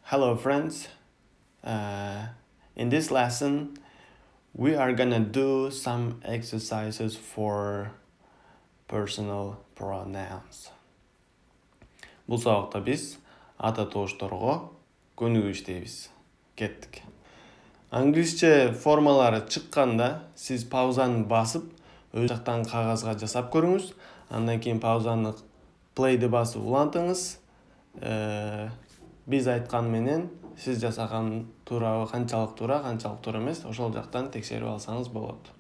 Hello, friends. In this lesson, we are gonna do some exercises for personal pronouns. Бұл сабақта біз ата тоғыштарға көнігу іштейбіз. Кеттік. Англисче формалары шыққанда сіз паузаны басып, өз жақтан қағазға жасап көріңіз. Андан кейін паузаны плейді басып улантыңыз. Біз айтқанменен сіз жасаған туралы қаншалық тура емес, ошол жақтан тексеріп алсаңыз болады.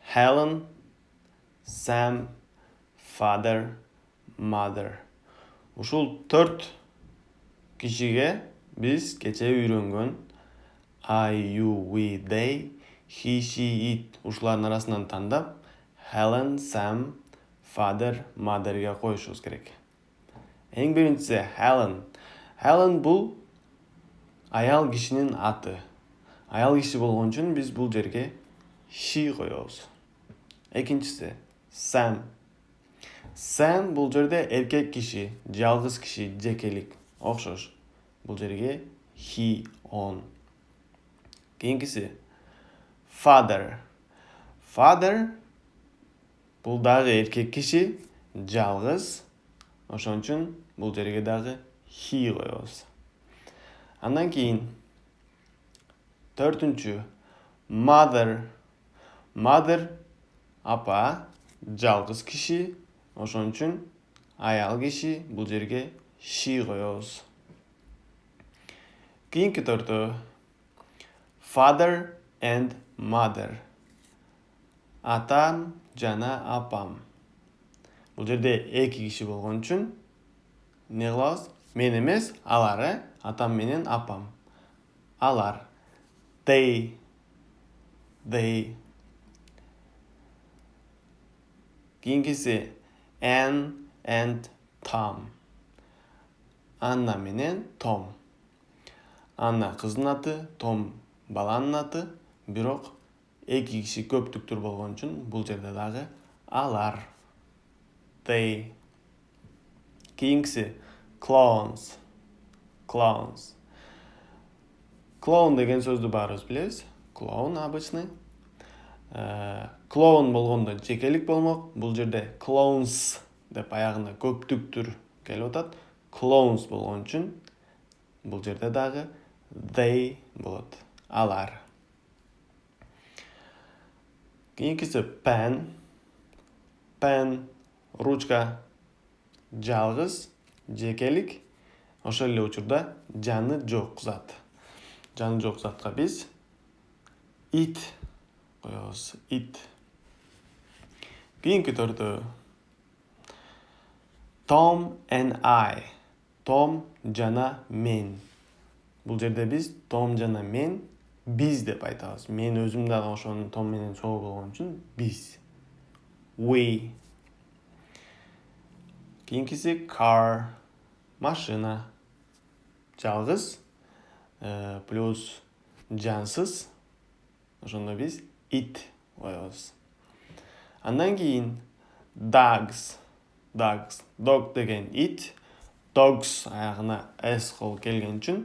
Helen, Sam, father, mother. Ушул 4 кишиге біз кече үйрөнгөн I, you, we, they, he, she, it ушулардын арасынан тандап Helen, Sam, father, mother'га коюшубуз керек. Ең биринчиси Helen. Helen бул аял кишинин аты. Аял киши болгон үчүн биз бул жерге she коебуз. Экинчиси Sam. Sam бул жерде эркек киши, жалгыз киши, жекелик. Окшош. Бул жерге he, on. Кийинкиси Father. Father бул дагы эркек киши, жалгыз. Ошон үчүн бул жерге дагы he коебуз. Андан кийин 4-үнчү Mother. Mother апа, жалгыз киши. Ошон үчүн аял киши, бул жерге she коебуз. Кийинки 4-ө Father and mother. Атам жана апам. Бул жерде эки киши болгон үчүн не кылабыз? Мен эмес, алар, атам менен апам. Алар. They. Кийинкиси Anne and Tom. Анна менен Том. Анна кыздын аты, Том баланын аты, бирок эки киши көптүктүр болгон үчүн бул жерде дагы алар. They. Кийинкиси clowns. Clown деген сөздү баарыбыз билебиз. Clown обычный. Clown болгондо жекелик болмок. Бул жерде clowns деп аягында көптүктүр келип атат. Clowns болгон үчүн бул жерде дагы they болот. Алар. Кийинкиси pen. Pen ручка, жалгыз, жекелик. Ошол эле учурда жаны жок зат. Жаны жок затка биз it коебуз. It. Кийинки 4-ө Tom and I. Том жана мен. Бул жерде биз Том жана мен биз деп айтабыз. Мен өзүм дагы ошонун Том менен чогуу болгон үчүн биз. We. Кийинкиси car. Машина. Жалгыз плюс жансыз. Ошондо биз it коебуз. Андан кийин dogs. Dog деген it. Dogs аягына s кол келген үчүн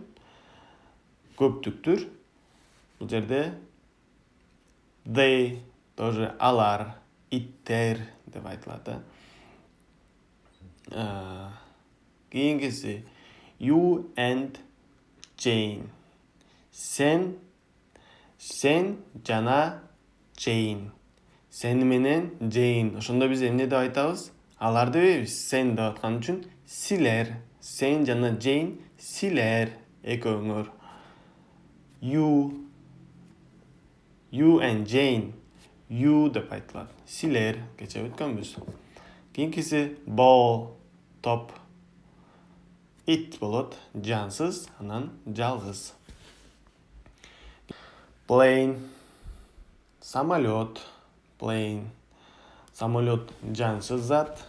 көптүктүр. Бул жерде they тоже алар, иттер деп айтылат. Кийинкиси you and Jane. Сен жана Jane. Сен менен Jane. Ошондо биз эмне деп айтабыз? Алар дебейбиз. Сен деп аткан үчүн силер. Сен жана Jane силер экөөңөр. You and Jane. You деп айтылат. Силер кече өткөнбүз. Кийинкиси ball, топ. It болот, жансыз, анан жалгыз. Plane, самолет. Plane. Самолет жансыз зат.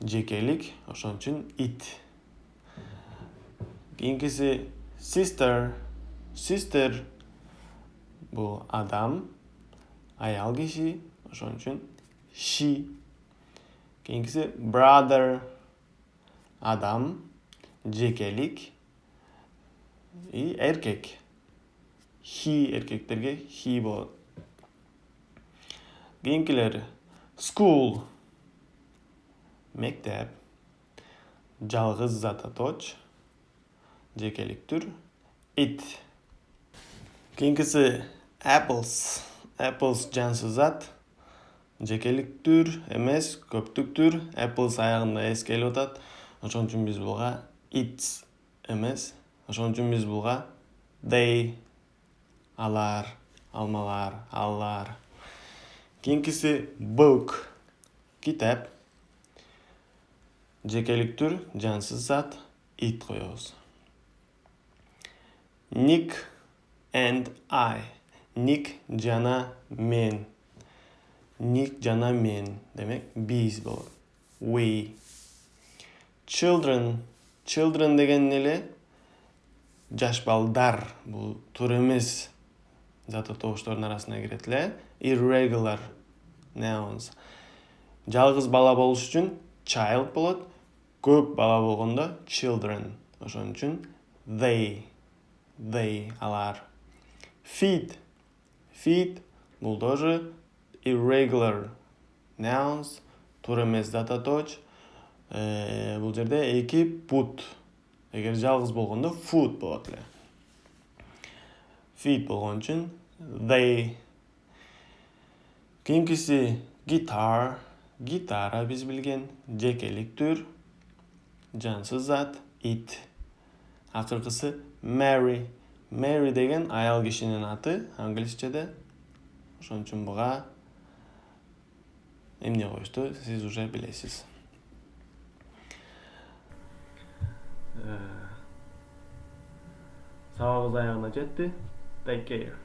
Жекелик, ошон үчүн it. Кийинкиси sister. Sister бул адам, аял киши, ошон үчүн she. Keyingisi brother adam, jekelik, erkek. He erkeklerge he bo'ladi. Keyingileri school mektab, жалгыз zatatoch, jekelik tür, it. Keyingisi apples. Apples cansız zat, jekelik tür emes, köptük tür. Apples ayağında es kelip atat. Ошон үчүн биз буга it эмес. Ошон үчүн биз буга they, алар, алмалар, алар. Кийинкиси book, китап. Жекелик түр, жансыз зат, it коебуз. Nick and I. Nick жана мен. Nick жана мен демек биз болот. We. Children. Children деген эле жаш балдар. Бул тур эмес заты тобуштардын арасына кирет эле. Irregular nouns. Жалгыз бала болуш үчүн child болот. Көп бала болгондо children. Ошон үчүн they алар. Feed. Feed бул тоже irregular nouns. Тур эмес заты точ. Бул жерде эки put. Эгер жалгыз болгондо food болот эле. Feed болгон үчүн they. Кийинкиси guitar. Гитара биз билген жекелик түр, жансыз зат, it. Акыркысы marry. Marry деген аял кишинин аты англисчеде. Ошон үчүн буга эмне коюшту сиз уже билесиз. Сабагыбыз аягына жетти. Take care.